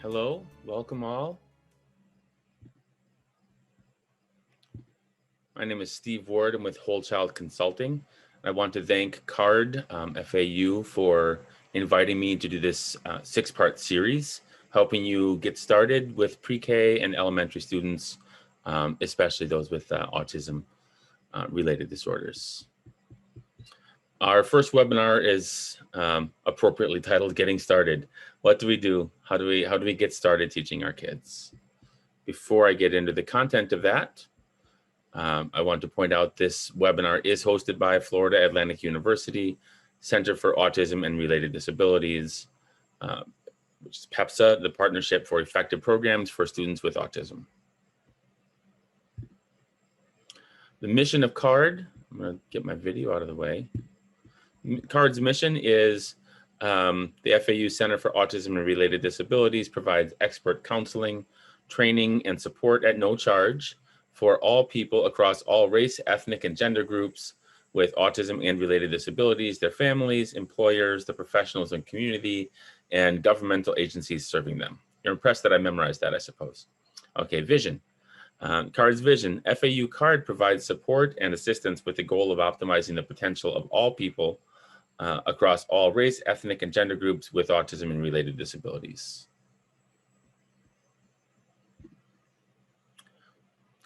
Hello, welcome all. My name is Steve Ward. I'm with Whole Child Consulting. I want to thank CARD FAU for inviting me to do this six-part series, helping you get started with pre-K and elementary students, especially those with autism-related disorders. Our first webinar is appropriately titled "Getting Started." What do we do? How do we get started teaching our kids? Before I get into the content of that, I want to point out this webinar is hosted by Florida Atlantic University Center for Autism and Related Disabilities, which is PEPSA, the Partnership for Effective Programs for Students with Autism. The mission of CARD, I'm going to get my video out of the way. CARD's mission is the FAU Center for Autism and Related Disabilities provides expert counseling, training, and support at no charge for all people across all race, ethnic, and gender groups with autism and related disabilities, their families, employers, the professionals and community, and governmental agencies serving them. You're impressed that I memorized that, I suppose. Okay, vision. CARD's vision. FAU CARD provides support and assistance with the goal of optimizing the potential of all people across all race, ethnic, and gender groups with autism and related disabilities.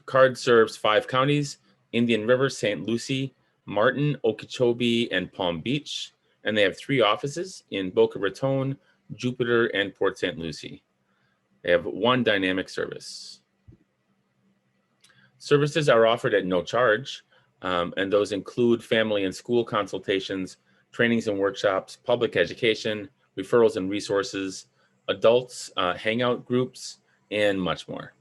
CARD serves 5 counties: Indian River, St. Lucie, Martin, Okeechobee, and Palm Beach. And they have 3 offices in Boca Raton, Jupiter, and Port St. Lucie. They have 1 dynamic service. Services are offered at no charge, and those include family and school consultations, trainings and workshops, public education, referrals and resources, adults, hangout groups, and much more.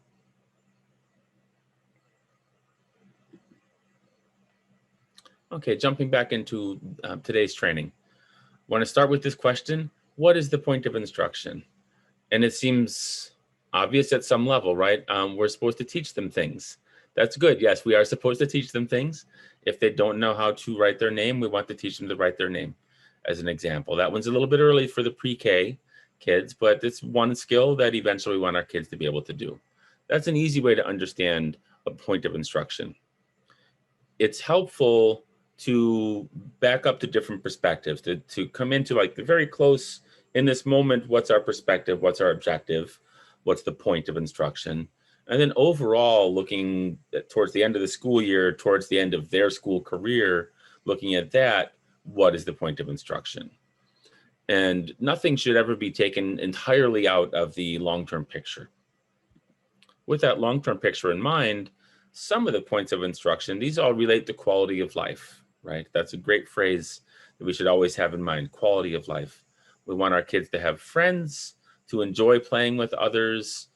Okay, jumping back into today's training. I want to start with this question: what is the point of instruction? And it seems obvious at some level, right? We're supposed to teach them things. That's good. Yes, we are supposed to teach them things. If they don't know how to write their name, we want to teach them to write their name, as an example. That one's a little bit early for the pre-K kids, but it's one skill that eventually we want our kids to be able to do. That's an easy way to understand a point of instruction. It's helpful to back up to different perspectives, to come into like the very close in this moment, what's our perspective, what's our objective, what's the point of instruction, and then overall looking towards the end of the school year, towards the end of their school career, looking at that, what is the point of instruction? And nothing should ever be taken entirely out of the long-term picture. With that long-term picture in mind, some of the points of instruction, these all relate to quality of life, right? That's a great phrase that we should always have in mind, quality of life. We want our kids to have friends, to enjoy playing with others,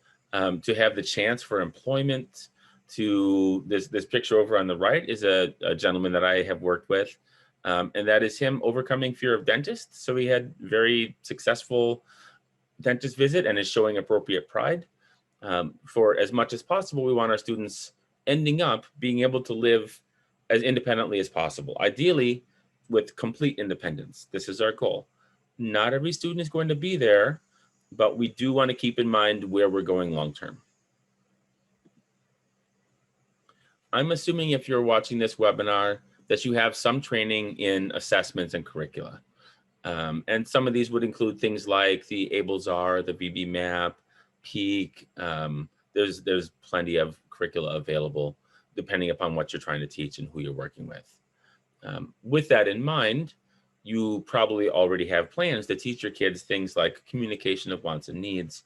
to have the chance for employment. To this picture over on the right is a gentleman that I have worked with, and that is him overcoming fear of dentists. So he had very successful dentist visit and is showing appropriate pride. For as much as possible, we want our students ending up being able to live as independently as possible, ideally with complete independence. This is our goal. Not every student is going to be there, but we do want to keep in mind where we're going long-term. I'm assuming if you're watching this webinar that you have some training in assessments and curricula. And some of these would include things like the ABLE-ZAR, the VB-MAP, PEAK. There's plenty of curricula available depending upon what you're trying to teach and who you're working with. With that in mind, you probably already have plans to teach your kids things like communication of wants and needs,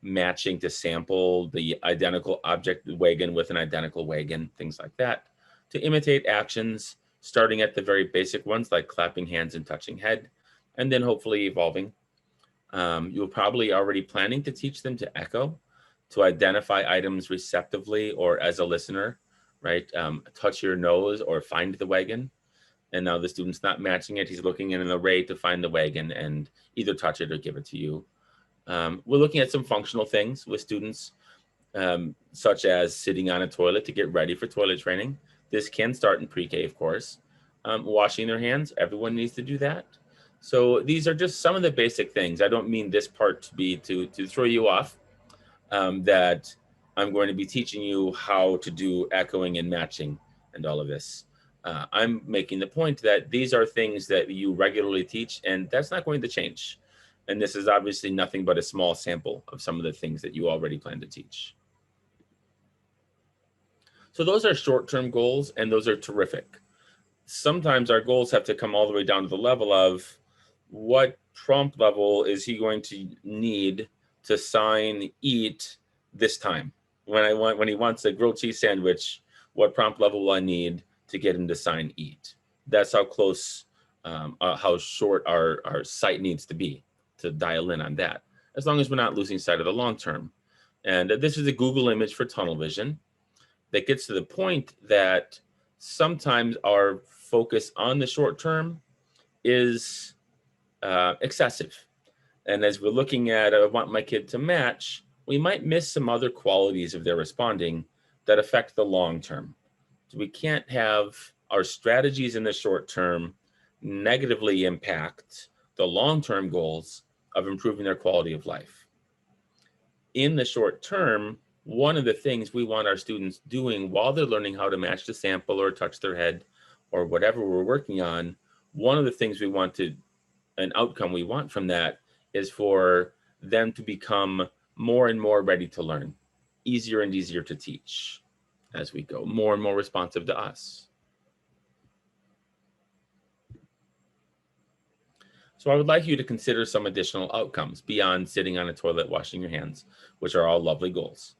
matching to sample the identical object wagon with an identical wagon, things like that, to imitate actions, starting at the very basic ones like clapping hands and touching head, and then hopefully evolving. You're probably already planning to teach them to echo, to identify items receptively or as a listener, right? Touch your nose or find the wagon. And now the student's not matching it. He's looking in an array to find the wagon and either touch it or give it to you. We're looking at some functional things with students, such as sitting on a toilet to get ready for toilet training. This can start in pre-K, of course. Washing their hands, everyone needs to do that. So these are just some of the basic things. I don't mean this part to be to throw you off, that I'm going to be teaching you how to do echoing and matching and all of this. I'm making the point that these are things that you regularly teach, and that's not going to change. And this is obviously nothing but a small sample of some of the things that you already plan to teach. So those are short-term goals, and those are terrific. Sometimes our goals have to come all the way down to the level of what prompt level is he going to need to sign eat this time. When he wants a grilled cheese sandwich, what prompt level will I need to get him to sign eat? That's how close, how short our sight needs to be to dial in on that, as long as we're not losing sight of the long term. And this is a Google image for tunnel vision that gets to the point that sometimes our focus on the short term is excessive. And as we're looking at, I want my kid to match, we might miss some other qualities of their responding that affect the long term. So we can't have our strategies in the short term negatively impact the long-term goals of improving their quality of life. In the short term, one of the things we want our students doing while they're learning how to match the sample or touch their head or whatever we're working on, one of the things we want to, an outcome we want from that is for them to become more and more ready to learn, easier and easier to teach as we go, more and more responsive to us. So I would like you to consider some additional outcomes beyond sitting on a toilet washing your hands, which are all lovely goals.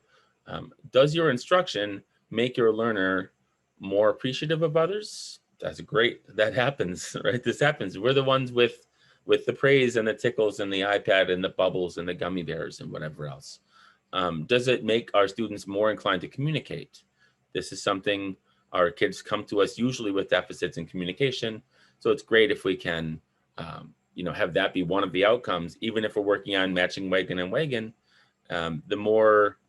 Does your instruction make your learner more appreciative of others? That's great. That happens, right? This happens. We're the ones with the praise and the tickles and the iPad and the bubbles and the gummy bears and whatever else. Does it make our students more inclined to communicate? This is something our kids come to us usually with deficits in communication. So it's great if we can, have that be one of the outcomes, even if we're working on matching wagon and wagon. The more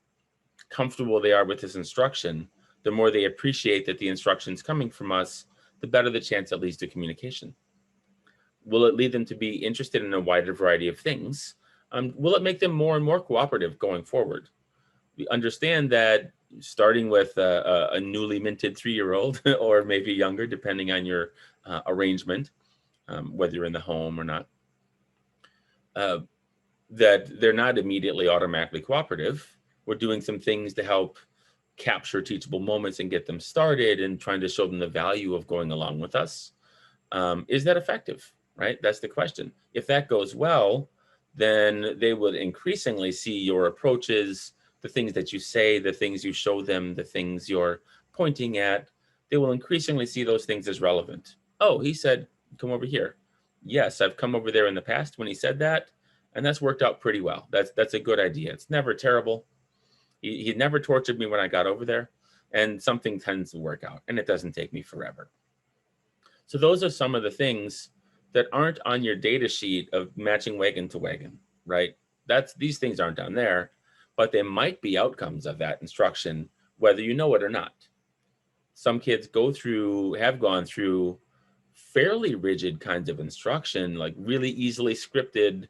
comfortable they are with this instruction, the more they appreciate that the instruction is coming from us, the better the chance it leads to communication. Will it lead them to be interested in a wider variety of things? Will it make them more and more cooperative going forward? We understand that starting with a newly minted 3-year-old or maybe younger, depending on your arrangement, whether you're in the home or not, that they're not immediately automatically cooperative. We're doing some things to help capture teachable moments and get them started and trying to show them the value of going along with us. Is that effective, right? That's the question. If that goes well, then they would increasingly see your approaches, the things that you say, the things you show them, the things you're pointing at. They will increasingly see those things as relevant. Oh, he said, come over here. Yes, I've come over there in the past when he said that, and that's worked out pretty well. That's a good idea. It's never terrible. He never tortured me when I got over there, and something tends to work out, and it doesn't take me forever. So those are some of the things that aren't on your data sheet of matching wagon to wagon, right? These things aren't down there, but they might be outcomes of that instruction, whether you know it or not. Some kids have gone through fairly rigid kinds of instruction, like really easily scripted,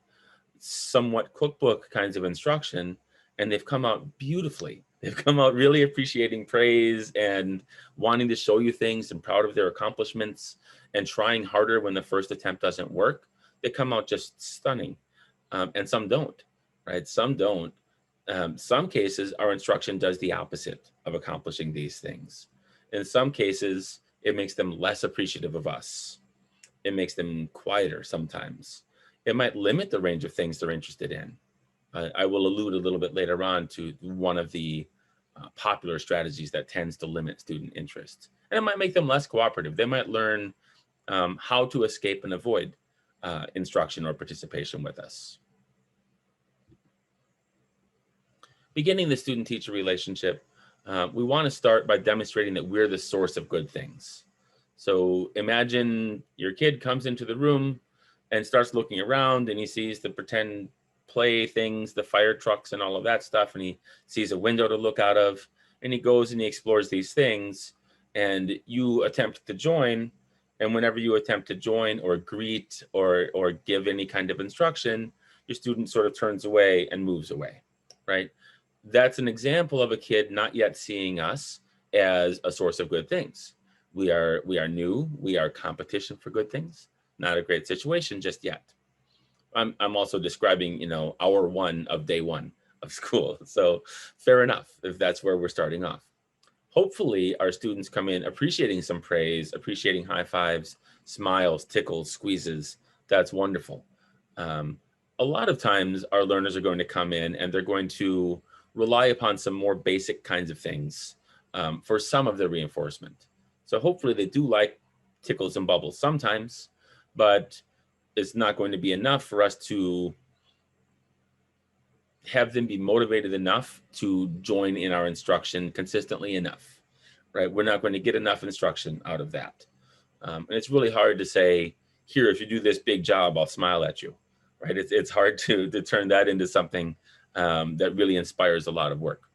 somewhat cookbook kinds of instruction, and they've come out beautifully. They've come out really appreciating praise and wanting to show you things and proud of their accomplishments and trying harder when the first attempt doesn't work. They come out just stunning. And some don't, right? Some don't. Some cases, our instruction does the opposite of accomplishing these things. In some cases, it makes them less appreciative of us. It makes them quieter sometimes. It might limit the range of things they're interested in. I will allude a little bit later on to one of the popular strategies that tends to limit student interest. And it might make them less cooperative. They might learn how to escape and avoid instruction or participation with us. Beginning the student-teacher relationship, we want to start by demonstrating that we're the source of good things. So imagine your kid comes into the room and starts looking around, and he sees the pretend play things, the fire trucks and all of that stuff, and he sees a window to look out of, and he goes and he explores these things, and you attempt to join, And whenever you attempt to join or greet or give any kind of instruction, your student sort of turns away and moves away, right? That's an example of a kid not yet seeing us as a source of good things. We are new, we are competition for good things, not a great situation just yet. I'm also describing, hour one of day one of school. So fair enough if that's where we're starting off. Hopefully our students come in appreciating some praise, appreciating high fives, smiles, tickles, squeezes. That's wonderful. A lot of times our learners are going to come in and they're going to rely upon some more basic kinds of things for some of the reinforcement. So hopefully they do like tickles and bubbles sometimes, but it's not going to be enough for us to have them be motivated enough to join in our instruction consistently enough, right? We're not going to get enough instruction out of that. And it's really hard to say, here, if you do this big job, I'll smile at you, right? It's hard to turn that into something that really inspires a lot of work,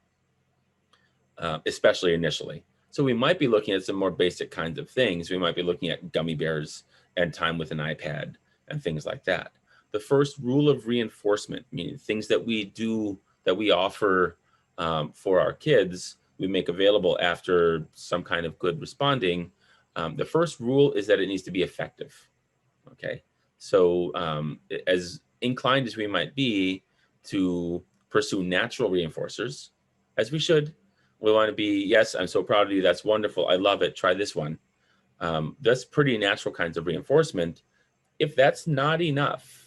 especially initially. So we might be looking at some more basic kinds of things. We might be looking at gummy bears and time with an iPad and things like that. The first rule of reinforcement, meaning things that we do, that we offer for our kids, we make available after some kind of good responding. The first rule is that it needs to be effective. Okay. So as inclined as we might be to pursue natural reinforcers, as we should, we want to be, yes, I'm so proud of you. That's wonderful. I love it. Try this one. That's pretty natural kinds of reinforcement. If that's not enough,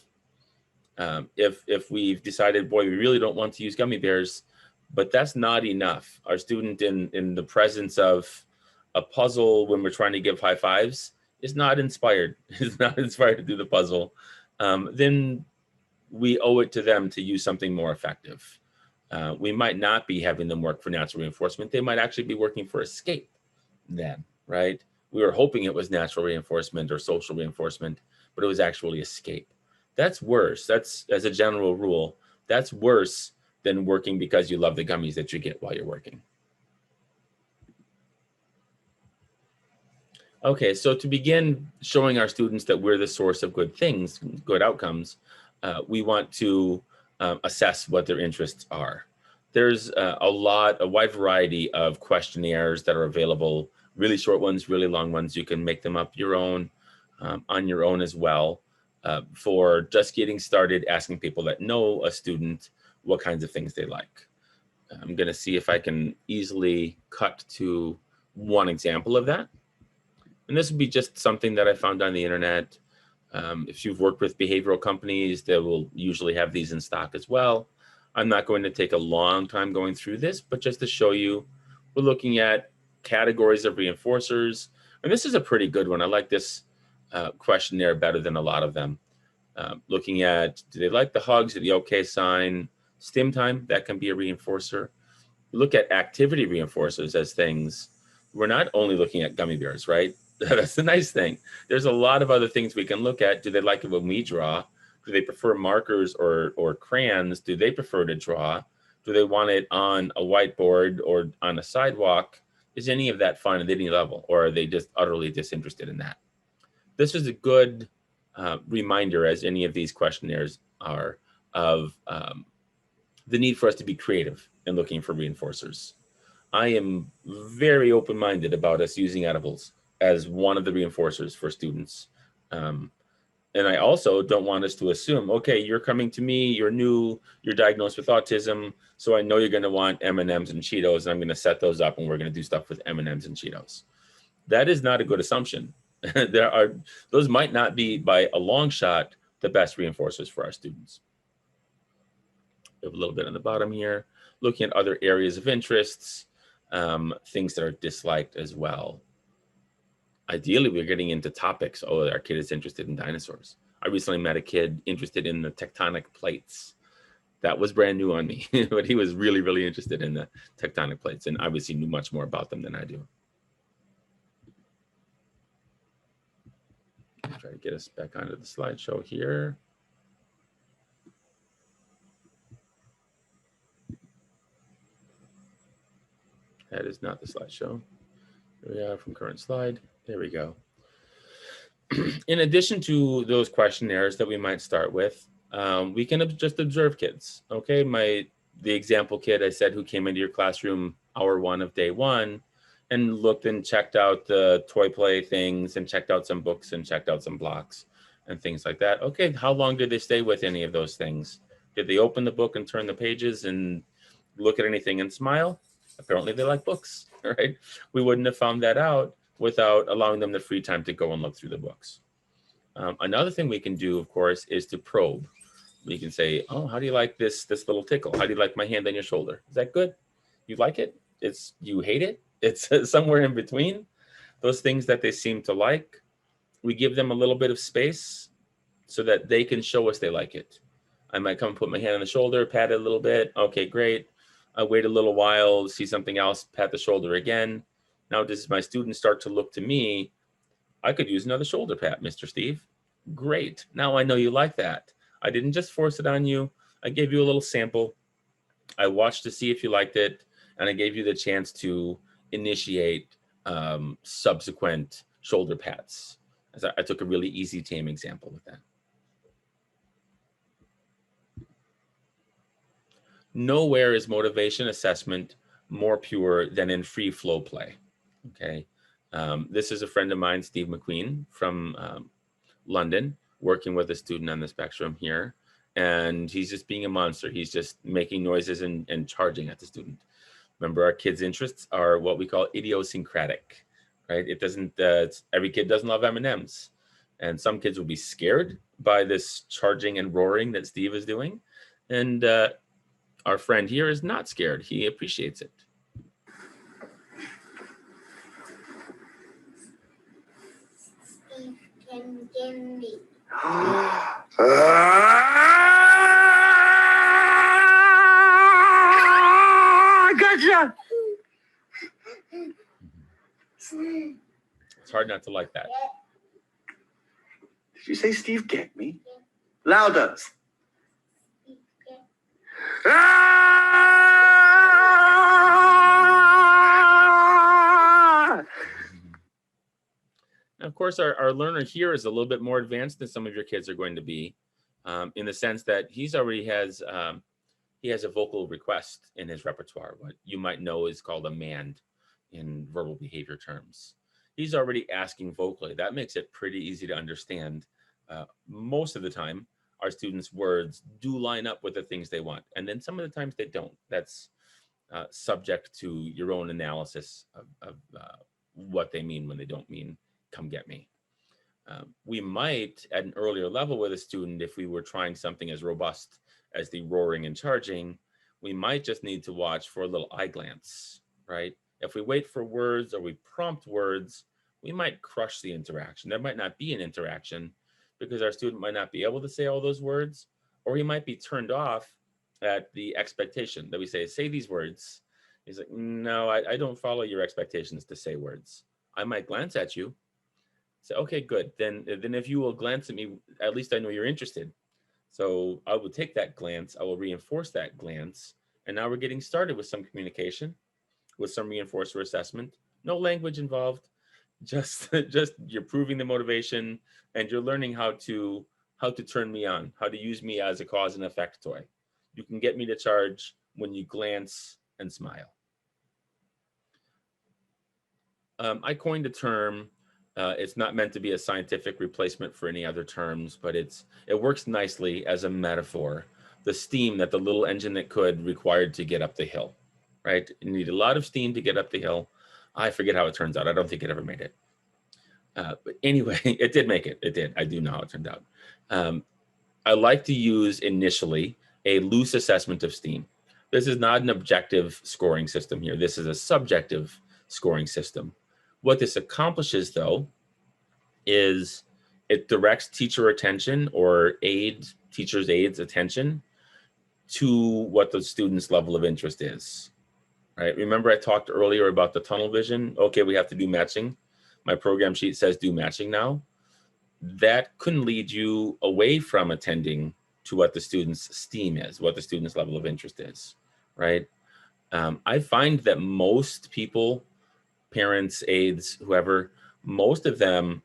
if we've decided, boy, we really don't want to use gummy bears, but that's not enough. Our student in the presence of a puzzle when we're trying to give high fives is not inspired, is not inspired to do the puzzle, then we owe it to them to use something more effective. We might not be having them work for natural reinforcement. They might actually be working for escape then, right? We were hoping it was natural reinforcement or social reinforcement, but it was actually escape. That's worse. That's, as a general rule, that's worse than working because you love the gummies that you get while you're working. Okay, so to begin showing our students that we're the source of good things, good outcomes, we want to assess what their interests are. There's a wide variety of questionnaires that are available, really short ones, really long ones. You can make them up your own, on your own as well, for just getting started, asking people that know a student what kinds of things they like. I'm gonna see if I can easily cut to one example of that. And this would be just something that I found on the internet. If you've worked with behavioral companies, they will usually have these in stock as well. I'm not going to take a long time going through this, but just to show you, we're looking at categories of reinforcers. And this is a pretty good one. I like this questionnaire better than a lot of them. Looking at, do they like the hugs, the okay sign, stim time, that can be a reinforcer. Look at activity reinforcers as things. We're not only looking at gummy bears, right? That's the nice thing. There's a lot of other things we can look at. Do they like it when we draw? Do they prefer markers or crayons? Do they prefer to draw? Do they want it on a whiteboard or on a sidewalk? Is any of that fun at any level, or are they just utterly disinterested in that? This is a good reminder, as any of these questionnaires are, of the need for us to be creative in looking for reinforcers. I am very open-minded about us using edibles as one of the reinforcers for students. And I also don't want us to assume, okay, you're coming to me, you're new, you're diagnosed with autism, so I know you're going to want M&Ms and Cheetos, and I'm going to set those up, and we're going to do stuff with M&Ms and Cheetos. That is not a good assumption. Those might not be, by a long shot, the best reinforcers for our students. We have a little bit on the bottom here, looking at other areas of interests, things that are disliked as well. Ideally, we're getting into topics. Oh, our kid is interested in dinosaurs. I recently met a kid interested in the tectonic plates. That was brand new on me, but he was really, really interested in the tectonic plates and obviously knew much more about them than I do. Try to get us back onto the slideshow here. That is not the slideshow. Here we are from current slide. There we go. In addition to those questionnaires that we might start with, we can just observe kids. Okay, the example kid I said who came into your classroom hour 1 of day 1 and looked and checked out the toy play things and checked out some books and checked out some blocks and things like that. Okay, how long did they stay with any of those things? Did they open the book and turn the pages and look at anything and smile? Apparently they like books, right? We wouldn't have found that out without allowing them the free time to go and look through the books. Another thing we can do, of course, is to probe. We can say, oh, how do you like this little tickle? How do you like my hand on your shoulder? Is that good? You like it? You hate it? It's somewhere in between. Those things that they seem to like, we give them a little bit of space so that they can show us they like it. I might come and put my hand on the shoulder, pat it a little bit. Okay, great. I wait a little while, see something else, pat the shoulder again. Now, does my student start to look to me? I could use another shoulder pat, Mr. Steve. Great. Now I know you like that. I didn't just force it on you. I gave you a little sample. I watched to see if you liked it, and I gave you the chance to initiate subsequent shoulder pats. I took a really easy, tame example with that. Nowhere is motivation assessment more pure than in free flow play. Okay. This is a friend of mine, Steve McQueen from London, working with a student on the spectrum here. And he's just being a monster. He's just making noises and charging at the student. Remember, our kids' interests are what we call idiosyncratic, right? It doesn't, every kid doesn't love M&Ms. And some kids will be scared by this charging and roaring that Steve is doing. And our friend here is not scared. He appreciates it. Steve can give me. Gotcha. It's hard not to like that. Did you say Steve get me? Louder. Steve can. And of course, our learner here is a little bit more advanced than some of your kids are going to be, in the sense that he has a vocal request in his repertoire, what you might know is called a mand in verbal behavior terms. He's already asking vocally. That makes it pretty easy to understand. Most of the time, our students' words do line up with the things they want. And then some of the times they don't. That's subject to your own analysis of what they mean when they don't mean, come get me. We might, at an earlier level with a student, if we were trying something as robust as the roaring and charging, we might just need to watch for a little eye glance, right? If we wait for words or we prompt words, we might crush the interaction. There might not be an interaction because our student might not be able to say all those words, or he might be turned off at the expectation that we say these words. He's like, no, I don't follow your expectations to say words. I might glance at you. Say, okay, good. Then if you will glance at me, at least I know you're interested. So I will take that glance, I will reinforce that glance, and now we're getting started with some communication, with some reinforcer assessment. No language involved, just you're proving the motivation, and you're learning how to turn me on, how to use me as a cause and effect toy. You can get me to charge when you glance and smile. I coined a term. It's not meant to be a scientific replacement for any other terms, but it works nicely as a metaphor. The steam that the little engine that could required to get up the hill, right? You need a lot of steam to get up the hill. I forget how it turns out. I don't think it ever made it. But anyway, it did make it. It did. I do know how it turned out. I like to use initially a loose assessment of steam. This is not an objective scoring system here. This is a subjective scoring system. What this accomplishes, though, is it directs teacher attention or teacher's aide's attention to what the student's level of interest is, right? Remember I talked earlier about the tunnel vision? Okay, we have to do matching. My program sheet says do matching now. That couldn't lead you away from attending to what the student's STEAM is, what the student's level of interest is, right? I find that most people, parents, aides, whoever, most of them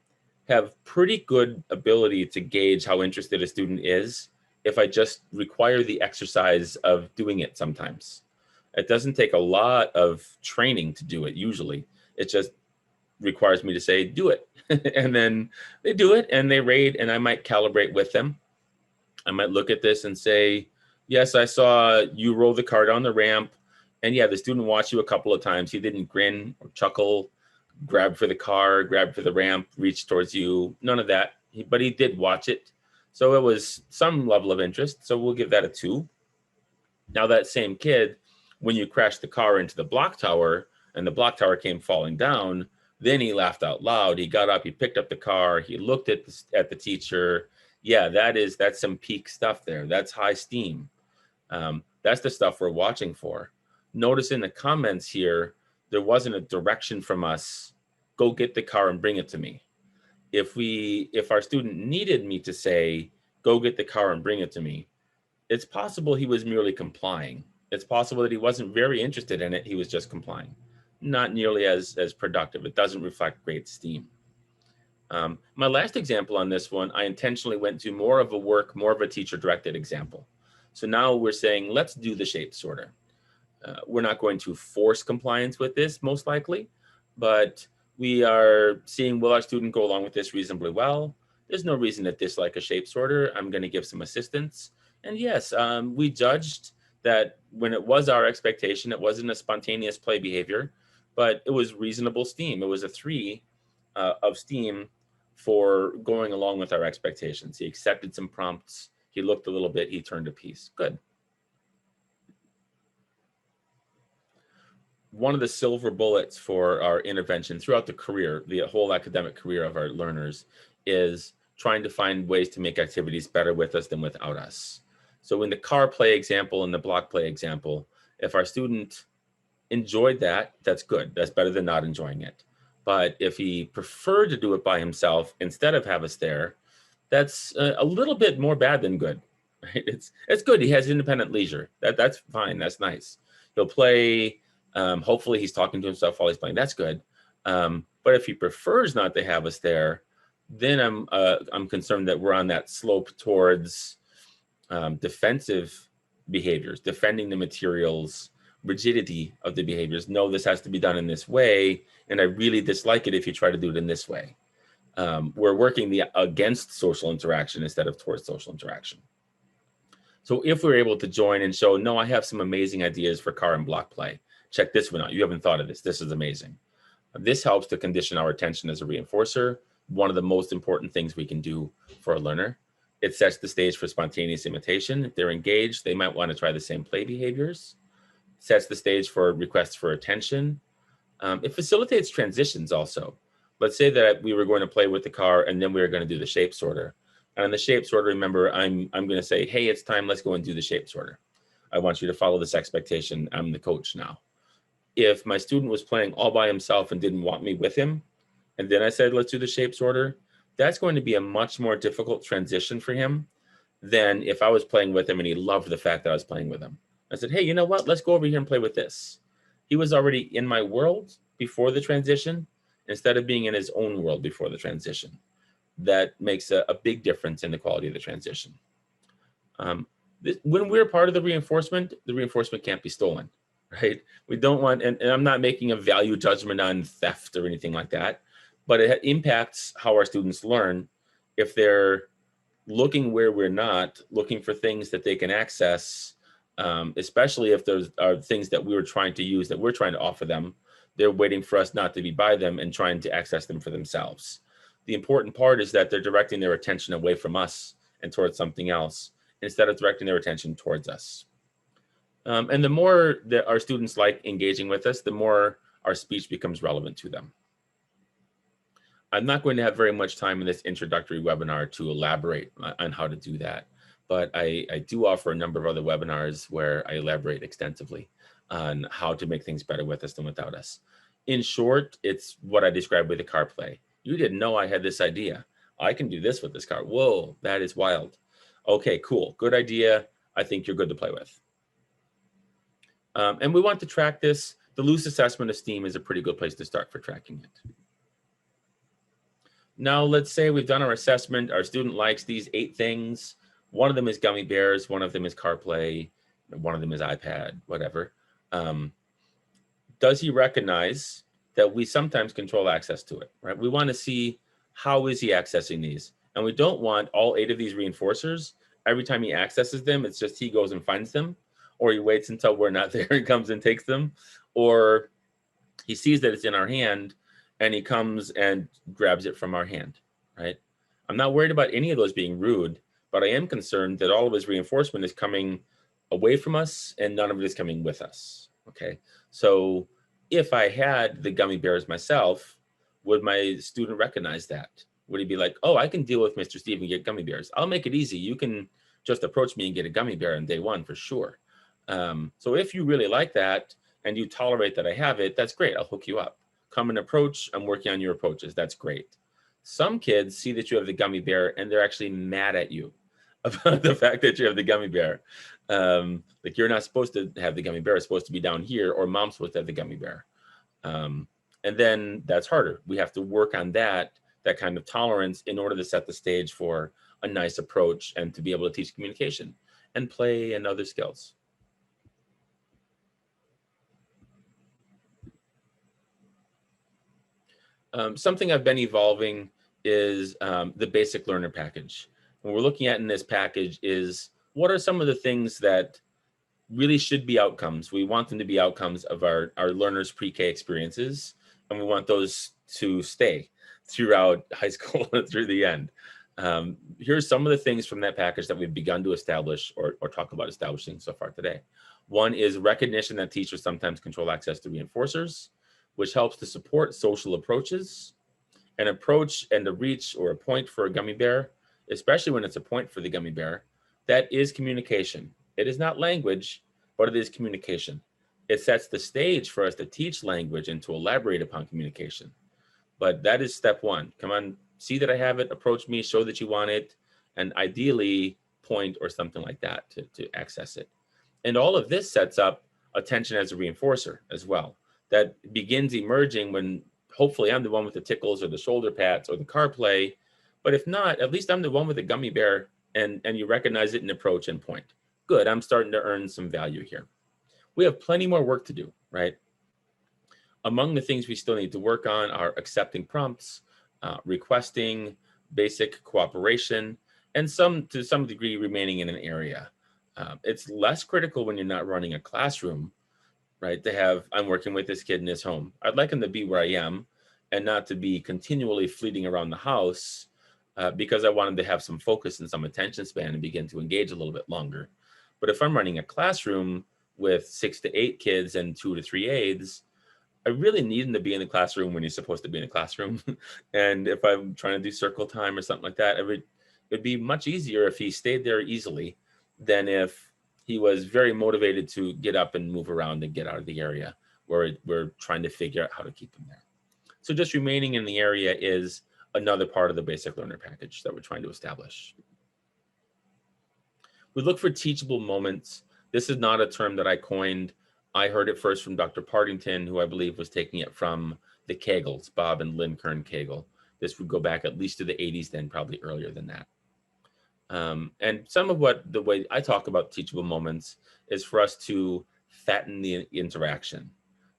have pretty good ability to gauge how interested a student is if I just require the exercise of doing it sometimes. It doesn't take a lot of training to do it usually. It just requires me to say, do it. And then they do it and they rate, and I might calibrate with them. I might look at this and say, yes, I saw you roll the car down the ramp. And yeah, the student watched you a couple of times. He didn't grin or chuckle, grab for the car, grab for the ramp, reach towards you. None of that. But he did watch it. So it was some level of interest. So we'll give that a 2. Now that same kid, when you crashed the car into the block tower and the block tower came falling down, then he laughed out loud. He got up, he picked up the car, he looked at the teacher. Yeah, that's some peak stuff there. That's high steam. That's the stuff we're watching for. Notice in the comments here, there wasn't a direction from us, go get the car and bring it to me. If our student needed me to say, go get the car and bring it to me, it's possible he was merely complying. It's possible that he wasn't very interested in it. He was just complying. Not nearly as productive. It doesn't reflect great steam. My last example on this one, I intentionally went to more of a teacher-directed example. So now we're saying, let's do the shape sorter. We're not going to force compliance with this, most likely, but we are seeing, will our student go along with this reasonably well? There's no reason to dislike a shape sorter. I'm going to give some assistance. And yes, we judged that when it was our expectation, it wasn't a spontaneous play behavior, but it was reasonable steam. It was a 3 of steam for going along with our expectations. He accepted some prompts. He looked a little bit. He turned a piece. Good. One of the silver bullets for our intervention throughout the career, the whole academic career of our learners, is trying to find ways to make activities better with us than without us. So in the car play example and the block play example, if our student enjoyed that, that's good. That's better than not enjoying it. But if he preferred to do it by himself instead of have us there, that's a little bit more bad than good. Right? It's good. He has independent leisure. That's fine. That's nice. He'll play. Hopefully he's talking to himself while he's playing. That's good. But if he prefers not to have us there, then I'm concerned that we're on that slope towards defensive behaviors, defending the materials, rigidity of the behaviors. No, this has to be done in this way, and I really dislike it if you try to do it in this way. We're working against social interaction instead of towards social interaction. So if we're able to join and show, no, I have some amazing ideas for car and block play. Check this one out. You haven't thought of this. This is amazing. This helps to condition our attention as a reinforcer. One of the most important things we can do for a learner. It sets the stage for spontaneous imitation. If they're engaged, they might want to try the same play behaviors. Sets the stage for requests for attention. It facilitates transitions also. Let's say that we were going to play with the car and then we were going to do the shape sorter. And in the shape sorter, remember, I'm going to say, hey, it's time, let's go and do the shape sorter. I want you to follow this expectation. I'm the coach now. If my student was playing all by himself and didn't want me with him, and then I said, let's do the shape sorter, that's going to be a much more difficult transition for him than if I was playing with him and he loved the fact that I was playing with him. I said, hey, you know what? Let's go over here and play with this. He was already in my world before the transition instead of being in his own world before the transition. That makes a big difference in the quality of the transition. When we're part of the reinforcement can't be stolen, right? We don't want, and I'm not making a value judgment on theft or anything like that, but it impacts how our students learn if they're looking where we're not, looking for things that they can access, especially if those are things that we were trying to use, that we're trying to offer them. They're waiting for us not to be by them and trying to access them for themselves. The important part is that they're directing their attention away from us and towards something else instead of directing their attention towards us. And the more that our students like engaging with us, the more our speech becomes relevant to them. I'm not going to have very much time in this introductory webinar to elaborate on how to do that, but I do offer a number of other webinars where I elaborate extensively on how to make things better with us than without us. In short, it's what I described with the car play. You didn't know I had this idea. I can do this with this car. Whoa, that is wild. Okay, cool, good idea. I think you're good to play with. And we want to track this. The loose assessment of STEAM is a pretty good place to start for tracking it. Now let's say we've done our assessment. Our student likes these 8 things. One of them is gummy bears. One of them is CarPlay. One of them is iPad, whatever. Does he recognize that we sometimes control access to it, right? We want to see how is he accessing these. And we don't want all 8 of these reinforcers. Every time he accesses them, it's just he goes and finds them, or he waits until we're not there and comes and takes them, or he sees that it's in our hand and he comes and grabs it from our hand, right? I'm not worried about any of those being rude, but I am concerned that all of his reinforcement is coming away from us and none of it is coming with us, okay? So if I had the gummy bears myself, would my student recognize that? Would he be like, oh, I can deal with Mr. Steve and get gummy bears. I'll make it easy. You can just approach me and get a gummy bear on day 1 for sure. So if you really like that and you tolerate that I have it, that's great. I'll hook you up. Come and approach. I'm working on your approaches. That's great. Some kids see that you have the gummy bear and they're actually mad at you about the fact that you have the gummy bear. Like you're not supposed to have the gummy bear. It's supposed to be down here, or mom's supposed to have the gummy bear. And then that's harder. We have to work on that kind of tolerance in order to set the stage for a nice approach and to be able to teach communication and play and other skills. Something I've been evolving is the basic learner package. What we're looking at in this package is what are some of the things that really should be outcomes. We want them to be outcomes of our learners' pre-K experiences, and we want those to stay throughout high school and through the end. Here's some of the things from that package that we've begun to establish or talk about establishing so far today. One is recognition that teachers sometimes control access to reinforcers, which helps to support social approaches. An approach and a reach or a point for a gummy bear, especially when it's a point for the gummy bear, that is communication. It is not language, but it is communication. It sets the stage for us to teach language and to elaborate upon communication. But that is step 1. Come on, see that I have it, approach me, show that you want it, and ideally point or something like that to access it. And all of this sets up attention as a reinforcer as well. That begins emerging when hopefully I'm the one with the tickles or the shoulder pats or the CarPlay. But if not, at least I'm the one with the gummy bear and you recognize it and approach and point. Good, I'm starting to earn some value here. We have plenty more work to do, right? Among the things we still need to work on are accepting prompts, requesting, basic cooperation, and to some degree remaining in an area. It's less critical when you're not running a classroom, right? To have, I'm working with this kid in his home. I'd like him to be where I am and not to be continually fleeting around the house because I want him to have some focus and some attention span and begin to engage a little bit longer. But if I'm running a classroom with 6 to 8 kids and 2 to 3 aides, I really need him to be in the classroom when he's supposed to be in the classroom. And if I'm trying to do circle time or something like that, it'd be much easier if he stayed there easily than if he was very motivated to get up and move around and get out of the area where we're trying to figure out how to keep him there. So just remaining in the area is another part of the basic learner package that we're trying to establish. We look for teachable moments. This is not a term that I coined. I heard it first from Dr. Partington, who I believe was taking it from the Kegels, Bob and Lynn Kern Kegel. This would go back at least to the 80s, then probably earlier than that. And some of the way I talk about teachable moments is for us to fatten the interaction.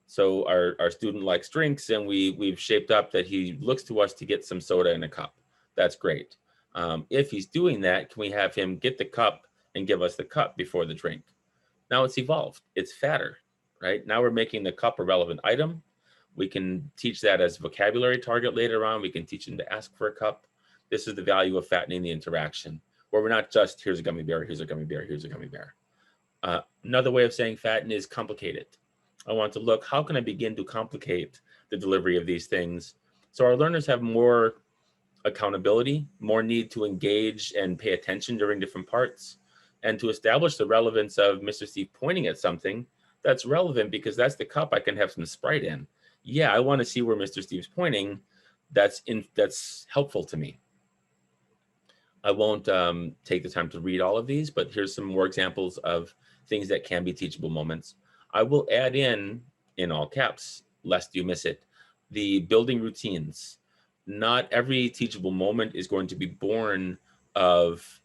So our student likes drinks and we've shaped up that he looks to us to get some soda in a cup. That's great. If he's doing that, can we have him get the cup and give us the cup before the drink? Now it's evolved. It's fatter, right? Now we're making the cup a relevant item. We can teach that as a vocabulary target later on. We can teach him to ask for a cup. This is the value of fattening the interaction, where we're not just, here's a gummy bear, here's a gummy bear, here's a gummy bear. Another way of saying fatten is complicate it. I want to look, how can I begin to complicate the delivery of these things so our learners have more accountability, more need to engage and pay attention during different parts, and to establish the relevance of Mr. Steve pointing at something that's relevant because that's the cup I can have some Sprite in. Yeah, I want to see where Mr. Steve's pointing. That's helpful to me. I won't take the time to read all of these, but here's some more examples of things that can be teachable moments. I will add in all caps, lest you miss it, the building routines. not every teachable moment is going to be born of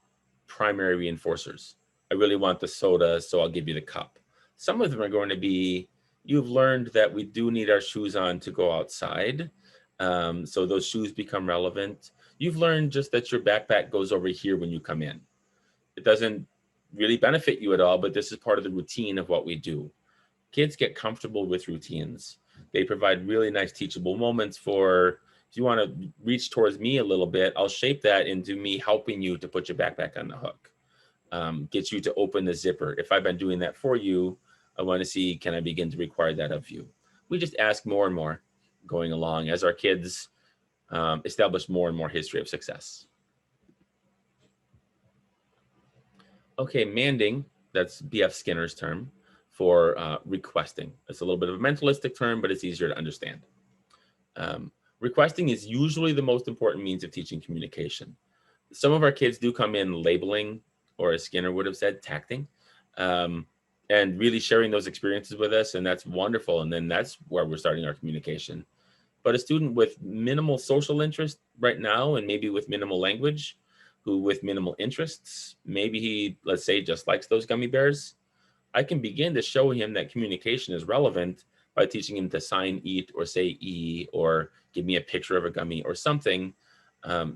primary reinforcers. I really want the soda, so I'll give you the cup. Some of them are going to be, you've learned that we do need our shoes on to go outside. So those shoes become relevant. You've learned just that your backpack goes over here when you come in. It doesn't really benefit you at all, but this is part of the routine of what we do. Kids get comfortable with routines. They provide really nice teachable moments for, if you want to reach towards me a little bit, I'll shape that into me helping you to put your backpack on the hook. Get you to open the zipper. If I've been doing that for you, I want to see, can I begin to require that of you? We just ask more and more going along as our kids establish more and more history of success. Okay, manding, that's B.F. Skinner's term for requesting. It's a little bit of a mentalistic term, but it's easier to understand. Requesting is usually the most important means of teaching communication. Some of our kids do come in labeling, or as Skinner would have said, tacting, and really sharing those experiences with us, and that's wonderful. And then that's where we're starting our communication. But a student with minimal social interest right now, and maybe with minimal language, who with minimal interests, maybe he, let's say, just likes those gummy bears, I can begin to show him that communication is relevant by teaching him to sign eat or say e, or give me a picture of a gummy or something,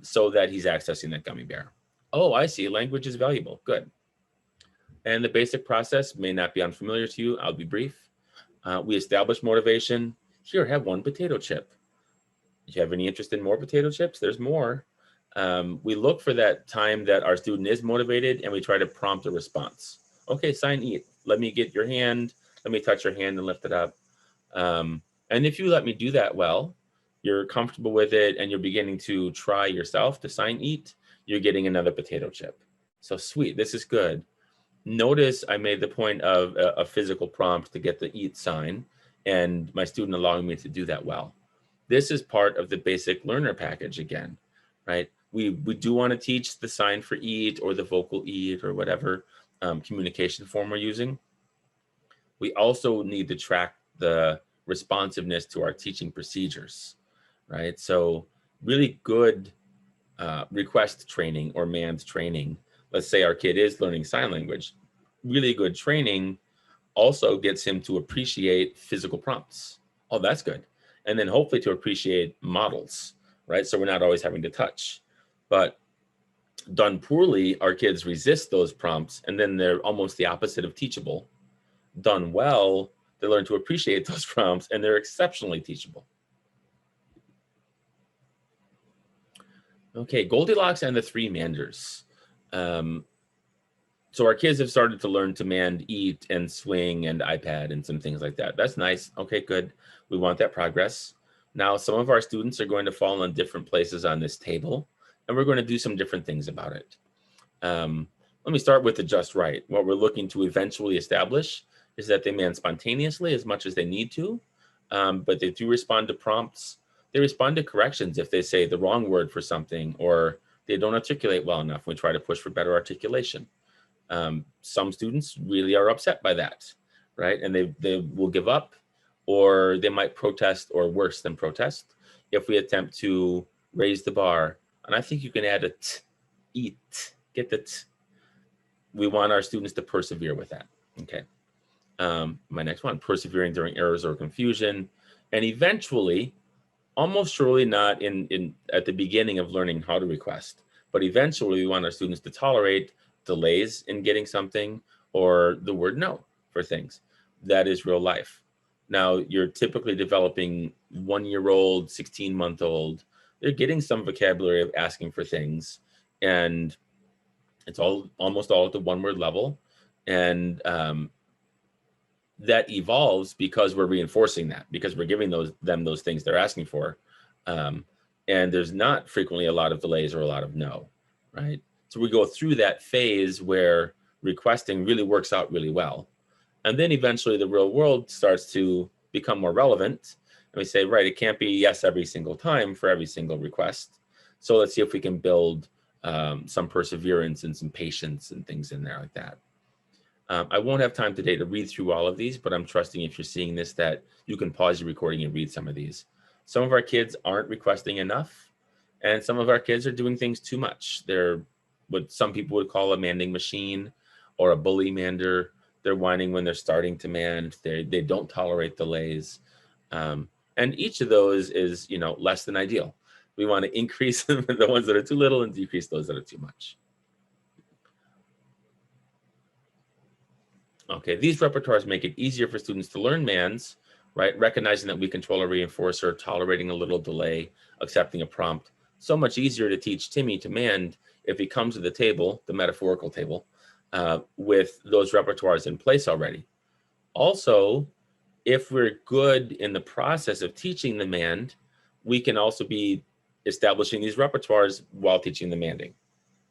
so that he's accessing that gummy bear. Oh, I see, language is valuable, good. And the basic process may not be unfamiliar to you, I'll be brief. We establish motivation. Here, have one potato chip. Do you have any interest in more potato chips? There's more. We look for that time that our student is motivated, and we try to prompt a response. Okay, sign eat. Let me get your hand. Let me touch your hand and lift it up. And if you let me do that well, you're comfortable with it, and you're beginning to try yourself to sign eat, you're getting another potato chip. So sweet, this is good. Notice I made the point of a physical prompt to get the eat sign, and my student allowing me to do that well. This is part of the basic learner package again, right? We do want to teach the sign for eat or the vocal eat or whatever communication form we're using. We also need to track the responsiveness to our teaching procedures, right? So really good request training or manned training. Let's say our kid is learning sign language. Really good training also gets him to appreciate physical prompts. Oh, that's good. And then hopefully to appreciate models, right? So we're not always having to touch. But done poorly, our kids resist those prompts, and then they're almost the opposite of teachable. Done well, they learn to appreciate those prompts, and they're exceptionally teachable. Okay, Goldilocks and the three manders. So our kids have started to learn to mand eat and swing and iPad and some things like that. That's nice. Okay, good. We want that progress. Now, some of our students are going to fall in different places on this table, and we're going to do some different things about it. Let me start with the just right. What we're looking to eventually establish is that they man spontaneously as much as they need to, but they do respond to prompts. They respond to corrections if they say the wrong word for something, or they don't articulate well enough. We try to push for better articulation. Some students really are upset by that, right? And they will give up, or they might protest, or worse than protest, if we attempt to raise the bar. And I think you can add a t, eat, get the t. We want our students to persevere with that, okay? My next one, persevering during errors or confusion. And eventually, almost surely not at the beginning of learning how to request, but eventually we want our students to tolerate delays in getting something, or the word no for things. That is real life. Now, you're typically developing 1-year-old, 16-month-old. They're getting some vocabulary of asking for things, and it's almost all at the one-word level. And that evolves because we're reinforcing that, because we're giving them those things they're asking for. And there's not frequently a lot of delays or a lot of no, right? So we go through that phase where requesting really works out really well. And then eventually the real world starts to become more relevant. And we say, right, it can't be yes every single time for every single request. So let's see if we can build some perseverance and some patience and things in there like that. I won't have time today to read through all of these, but I'm trusting if you're seeing this that you can pause your recording and read some of these. Some of our kids aren't requesting enough. And some of our kids are doing things too much. They're what some people would call a manding machine or a bully mander. They're whining when they're starting to mand. They don't tolerate delays. And each of those is, less than ideal. We want to increase the ones that are too little and decrease those that are too much. Okay, these repertoires make it easier for students to learn mands, right? Recognizing that we control a reinforcer, tolerating a little delay, accepting a prompt. So much easier to teach Timmy to mand if he comes to the table, the metaphorical table, with those repertoires in place already. Also, if we're good in the process of teaching the mand, we can also be establishing these repertoires while teaching the manding,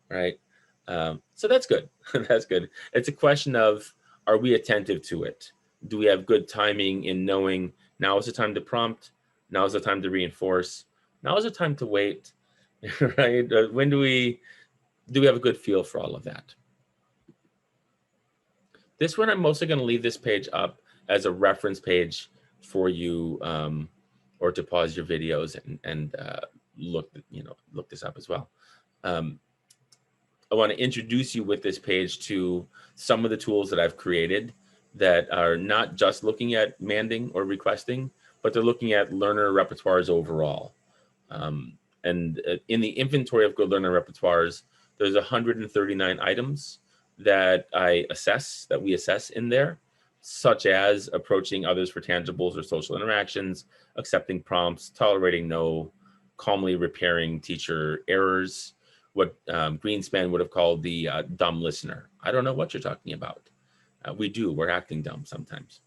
right? So that's good. That's good. It's a question of, are we attentive to it? Do we have good timing in knowing now is the time to prompt, now is the time to reinforce, now is the time to wait, right? When do we have a good feel for all of that? This one, I'm mostly going to leave this page up as a reference page for you, or to pause your videos and look this up as well. I want to introduce you with this page to some of the tools that I've created that are not just looking at manding or requesting, but they're looking at learner repertoires overall. And in the inventory of good learner repertoires, there's 139 items that we assess in there, such as approaching others for tangibles or social interactions, accepting prompts, tolerating no, calmly repairing teacher errors, what Greenspan would have called the dumb listener. I don't know what you're talking about. We're acting dumb sometimes.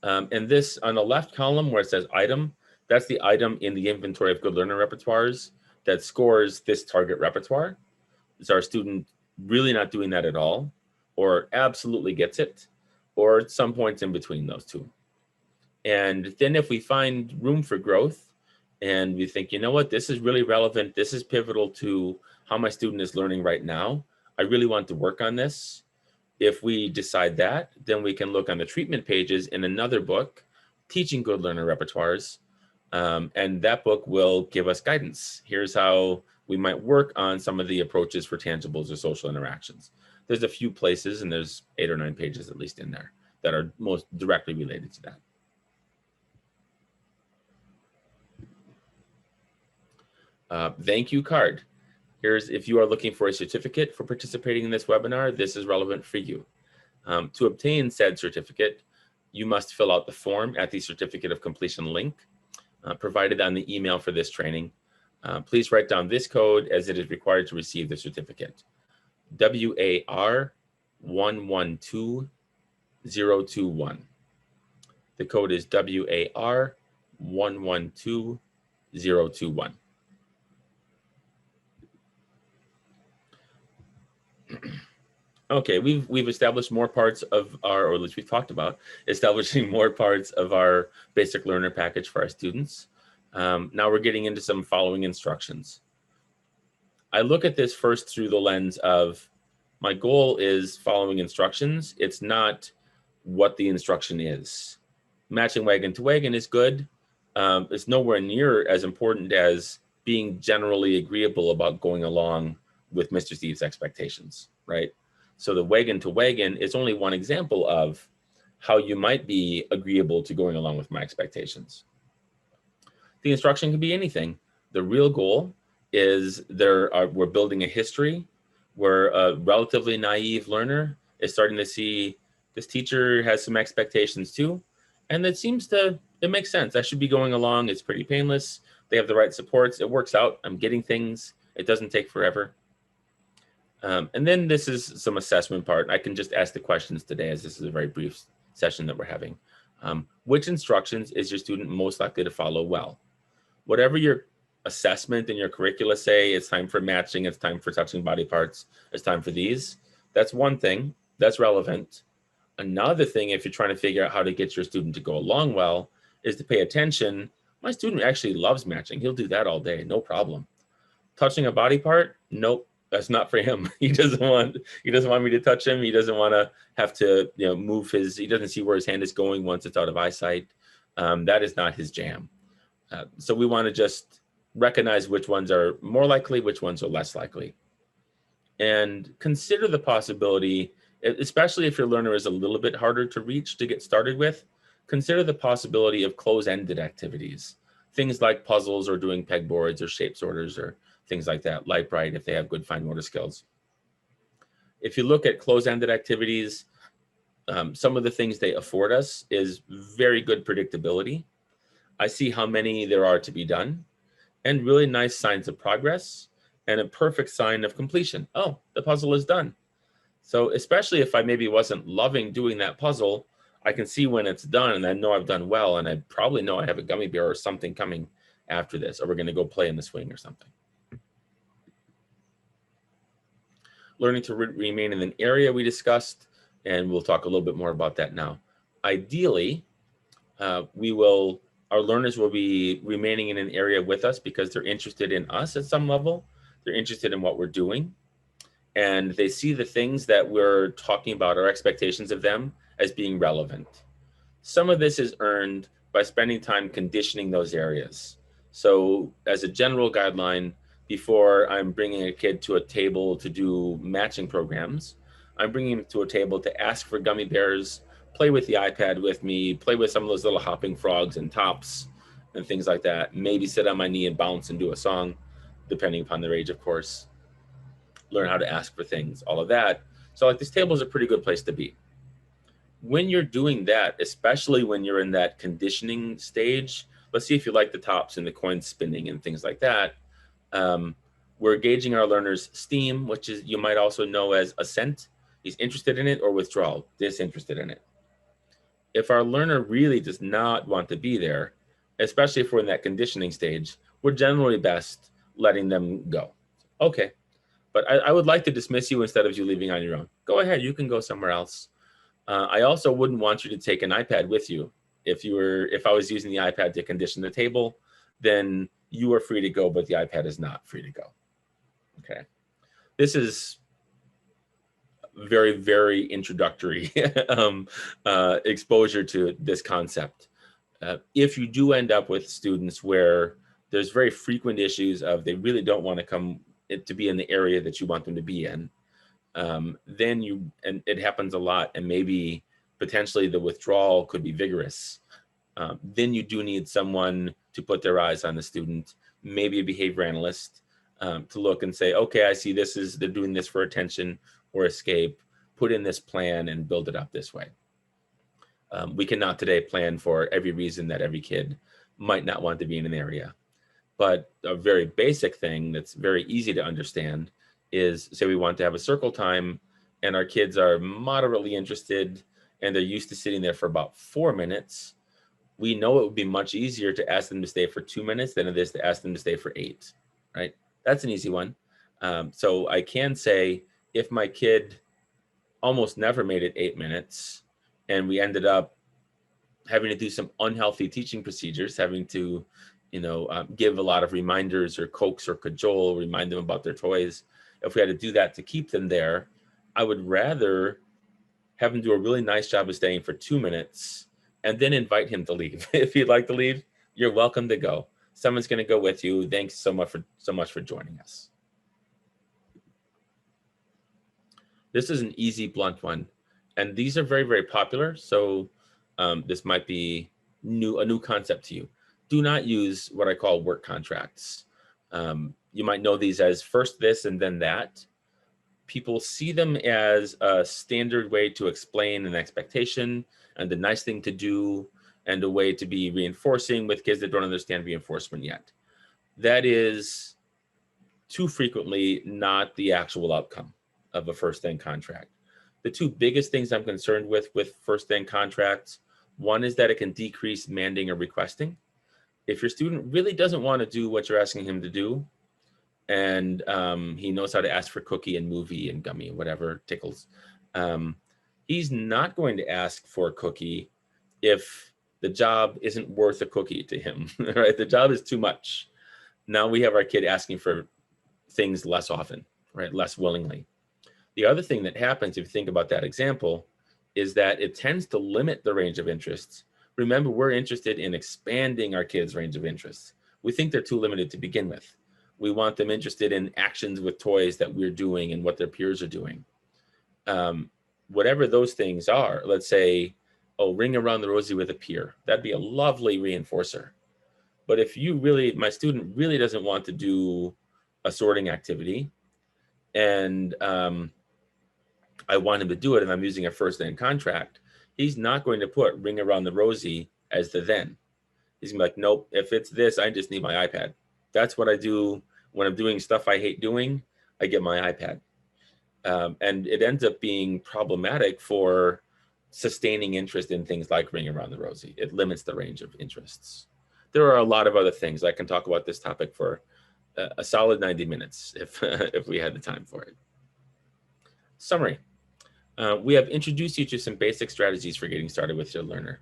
And this on the left column where it says item, that's the item in the inventory of good learner repertoires that scores this target repertoire. Is our student really not doing that at all, or absolutely gets it, or at some points in between those two? And then if we find room for growth and we think, you know what, this is really relevant, this is pivotal to how my student is learning right now, I really want to work on this. If we decide that, then we can look on the treatment pages in another book, Teaching Good Learner Repertoires, and that book will give us guidance. Here's how we might work on some of the approaches for tangibles or social interactions. There's a few places, and there's 8 or 9 pages at least in there that are most directly related to that. Thank you card. Here's, if you are looking for a certificate for participating in this webinar, this is relevant for you. To obtain said certificate, you must fill out the form at the certificate of completion link provided on the email for this training. Please write down this code as it is required to receive the certificate. WAR 112021. The code is WAR 112021. Okay, we've established more parts of our, or at least we've talked about establishing more parts of our basic learner package for our students. Now we're getting into some following instructions. I look at this first through the lens of my goal is following instructions. It's not what the instruction is. Matching wagon to wagon is good. It's nowhere near as important as being generally agreeable about going along with Mr. Steve's expectations, right? So the wagon to wagon is only one example of how you might be agreeable to going along with my expectations. The instruction can be anything. The real goal is we're building a history where a relatively naive learner is starting to see this teacher has some expectations too. And it makes sense. I should be going along. It's pretty painless. They have the right supports. It works out. I'm getting things. It doesn't take forever. And then this is some assessment part. I can just ask the questions today as this is a very brief session that we're having. Which instructions is your student most likely to follow well? Whatever your assessment and your curricula say, it's time for matching, it's time for touching body parts, it's time for these. That's one thing that's relevant. Another thing, if you're trying to figure out how to get your student to go along well, is to pay attention. My student actually loves matching. He'll do that all day, no problem. Touching a body part, nope. That's not for him. He doesn't want me to touch him. He doesn't want to have to, move he doesn't see where his hand is going once it's out of eyesight. That is not his jam. So we want to just recognize which ones are more likely, which ones are less likely. And consider the possibility, especially if your learner is a little bit harder to reach to get started with, consider the possibility of close-ended activities. Things like puzzles or doing pegboards or shape sorters or things like that, light bright if they have good fine motor skills. If you look at close-ended activities, some of the things they afford us is very good predictability. I see how many there are to be done and really nice signs of progress and a perfect sign of completion. Oh, the puzzle is done. So especially if I maybe wasn't loving doing that puzzle, I can see when it's done and I know I've done well, and I probably know I have a gummy bear or something coming after this, or we're going to go play in the swing or something. Learning to remain in an area we discussed, and we'll talk a little bit more about that now. Ideally, our learners will be remaining in an area with us because they're interested in us at some level. They're interested in what we're doing, and they see the things that we're talking about, our expectations of them, as being relevant. Some of this is earned by spending time conditioning those areas. So as a general guideline, before I'm bringing a kid to a table to do matching programs, I'm bringing him to a table to ask for gummy bears, play with the iPad with me, play with some of those little hopping frogs and tops and things like that. Maybe sit on my knee and bounce and do a song, depending upon their age, of course. Learn how to ask for things, all of that. So like this table is a pretty good place to be. When you're doing that, especially when you're in that conditioning stage, let's see if you like the tops and the coin spinning and things like that. We're gauging our learner's steam, which is you might also know as assent. He's interested in it, or withdrawal, disinterested in it. If our learner really does not want to be there, especially if we're in that conditioning stage, we're generally best letting them go. Okay, but I would like to dismiss you instead of you leaving on your own. Go ahead, you can go somewhere else. I also wouldn't want you to take an iPad with you. If I was using the iPad to condition the table, then you are free to go, but the iPad is not free to go. Okay. This is very, very introductory exposure to this concept. If you do end up with students where there's very frequent issues of they really don't want to come to be in the area that you want them to be in, then and it happens a lot, and maybe potentially the withdrawal could be vigorous. Then you do need someone to put their eyes on the student, maybe a behavior analyst, to look and say, okay, I see they're doing this for attention or escape, put in this plan and build it up this way. We cannot today plan for every reason that every kid might not want to be in an area. But a very basic thing that's very easy to understand is, say we want to have a circle time and our kids are moderately interested and they're used to sitting there for about 4 minutes. We know it would be much easier to ask them to stay for 2 minutes than it is to ask them to stay for 8, right? That's an easy one. So I can say if my kid almost never made it 8 minutes and we ended up having to do some unhealthy teaching procedures, having to, give a lot of reminders or coax or cajole, remind them about their toys. If we had to do that to keep them there, I would rather have him do a really nice job of staying for 2 minutes and then invite him to leave. If he'd like to leave, you're welcome to go. Someone's going to go with you. Thanks so much for joining us. This is an easy, blunt one. And these are very, very popular. So this might be a new concept to you. Do not use what I call work contracts. You might know these as first this and then that. People see them as a standard way to explain an expectation and a nice thing to do and a way to be reinforcing with kids that don't understand reinforcement yet. That is too frequently not the actual outcome of a first then contract. The two biggest things I'm concerned with first then contracts, one is that it can decrease demanding or requesting. If your student really doesn't want to do what you're asking him to do, and he knows how to ask for cookie and movie and gummy, whatever tickles, he's not going to ask for a cookie if the job isn't worth a cookie to him, right? The job is too much. Now we have our kid asking for things less often, right? Less willingly. The other thing that happens, if you think about that example, is that it tends to limit the range of interests. Remember, we're interested in expanding our kids' range of interests. we think they're too limited to begin with. We want them interested in actions with toys that we're doing and what their peers are doing. Whatever those things are, let's say, oh, ring around the rosy with a peer. That'd be a lovely reinforcer. But if my student really doesn't want to do a sorting activity, and I want him to do it, and I'm using a first then contract, he's not going to put ring around the rosy as the then. He's gonna be like, nope, if it's this, I just need my iPad. That's what I do when I'm doing stuff I hate doing. I get my iPad. And it ends up being problematic for sustaining interest in things like ring around the rosy. It limits the range of interests. There are a lot of other things. I can talk about this topic for a solid 90 minutes if we had the time for it. Summary. We have introduced you to some basic strategies for getting started with your learner.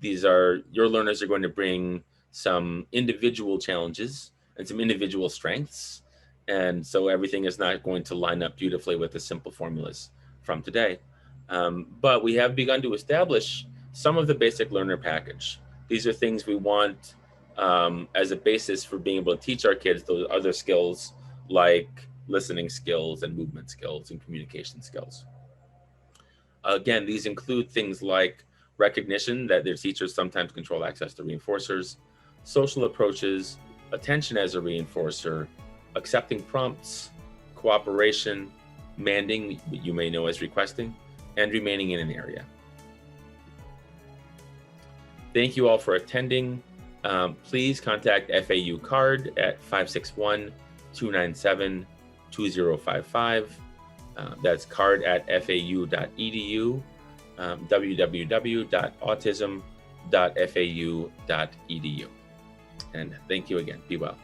Your learners are going to bring some individual challenges and some individual strengths. And so everything is not going to line up beautifully with the simple formulas from today. But we have begun to establish some of the basic learner package. These are things we want as a basis for being able to teach our kids those other skills like listening skills and movement skills and communication skills. Again, these include things like recognition that their teachers sometimes control access to reinforcers, social approaches, attention as a reinforcer, accepting prompts, cooperation, manding, what you may know as requesting, and remaining in an area. Thank you all for attending. Please contact FAU CARD at 561-297-2055. That's card@fau.edu, www.autism.fau.edu. And thank you again. Be well.